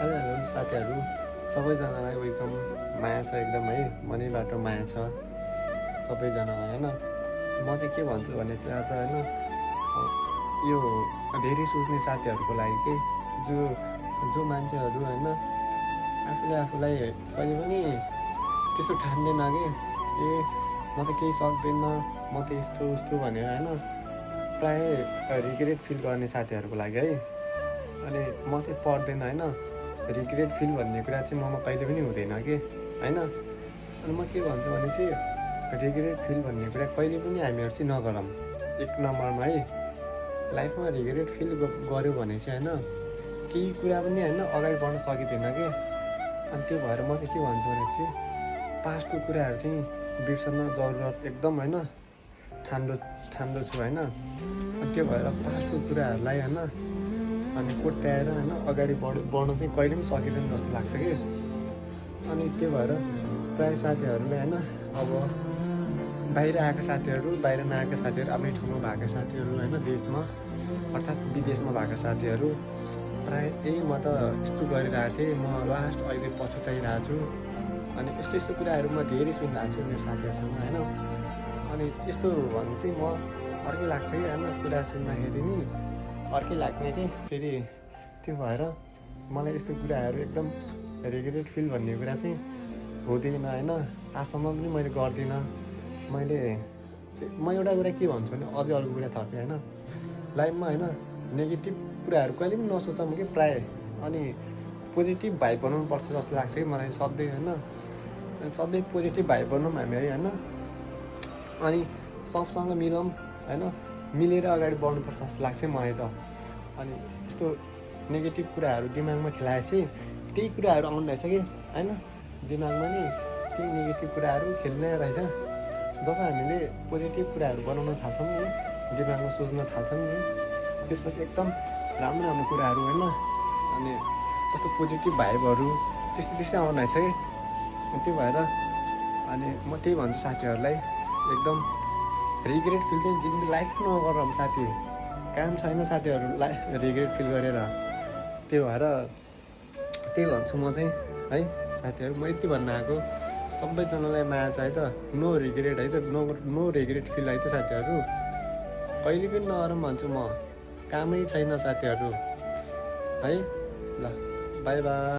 Hello साथीहरू, सबैजनालाई welcome. माया छ एकदम है, मनैबाट माया छ सबैजनालाई होइन। म चाहिँ के भन्छु भने चाहिँ आज होइन, यो धेरै सोच्ने साथीहरूको लागि के जो मान्छेहरू होइन आफूलाई कहिले पनि त्यस्तो ठान्दैन कि म त केही सक्दैन, म त यस्तो उस्तो भनेर होइन प्रायः रिग्रेट फिल गर्ने साथीहरूको लागि है। अनि म चाहिँ पर्दैन होइन, रिग्रेट फिल भन्ने कुरा चाहिँ ममा कहिले पनि हुँदैन कि होइन। अनि म के भन्छु भने चाहिँ रिग्रेट फिल भन्ने कुरा कहिले पनि हामीहरू चाहिँ नगरौँ। एक नम्बरमा है, लाइफमा रिग्रेट फिल गऱ्यो भने चाहिँ होइन केही कुरा पनि होइन अगाडि बढ्न सकिँदैन कि। अनि त्यो भएर म चाहिँ के भन्छु भने चाहिँ पास्टको कुराहरू चाहिँ बिर्सन जरुरत एकदम होइन ठान्दछु होइन। अनि त्यो भएर पास्टको कुराहरूलाई होइन अनि कोट्याएर होइन अगाडि बढ्नु चाहिँ कहिले पनि सकिँदैन जस्तो लाग्छ कि। अनि त्यो भएर प्रायः साथीहरूले होइन अब बाहिर आएका साथीहरू, बाहिर नआएका साथीहरू, आफ्नै ठाउँमा भएका साथीहरू होइन, देशमा अर्थात् विदेशमा भएका साथीहरू प्रायः म त यस्तो गरिरहेको थिएँ, म लास्ट अहिले पछुताइरहेको छु। अनि यस्तो कुराहरू म धेरै सुनिरहेको छु मेरो साथीहरूसँग होइन। अनि यस्तो भने चाहिँ म अर्कै लाग्छ कि होइन, कुरा सुन्दाखेरि नि अर्कै लाग्ने कि फेरि। त्यो भएर मलाई यस्तो कुराहरू एकदम रिग्रेट फिल भन्ने कुरा चाहिँ हुँदैन होइन, आजसम्म पनि मैले गर्दिनँ। म एउटा कुरा के भन्छु भने अझै अर्को कुरा थपेँ होइन, लाइफमा होइन नेगेटिभ कुराहरू कहिले पनि नसोचौँ कि प्रायः। अनि पोजिटिभ भाइब बनाउनु पर्छ जस्तो लाग्छ कि मलाई सधैँ होइन। अनि सधैँ पोजिटिभ भाइब बनाउँ हामीहरू होइन, अनि सबसँग मिलौँ होइन, मिलेर अगाडि बढ्नुपर्छ जस्तो लाग्छ मलाई त। अनि यस्तो नेगेटिभ कुराहरू दिमागमा खेलाएपछि त्यही कुराहरू आउनु रहेछ कि होइन, दिमागमा नि त्यही नेगेटिभ कुराहरू खेल्ने रहेछ। जब हामीले पोजिटिभ कुराहरू बनाउन थाल्छौँ नि, दिमागमा सोच्न थाल्छौँ नि, त्यसपछि एकदम राम्रो कुराहरू होइन अनि जस्तो पोजिटिभ भाइबहरू त्यस्तै आउनु रहेछ कि। त्यो भएर अनि म त्यही भन्छु साथीहरूलाई एकदम रिग्रेट फिल चाहिँ जिन्दगी लाइफ नगरौँ साथी, काम छैन साथीहरू रिग्रेट फिल गरेर। त्यो भएर त्यही भन्छु म चाहिँ है साथीहरू, म यति भन्न आएको सबैजनालाई माया छ है त, नो रिग्रेट है त, नो रिग्रेट फिल है त साथीहरू, कहिले पनि नगरौँ भन्छु म। कामै छैन साथीहरू है। ल बाई बाई।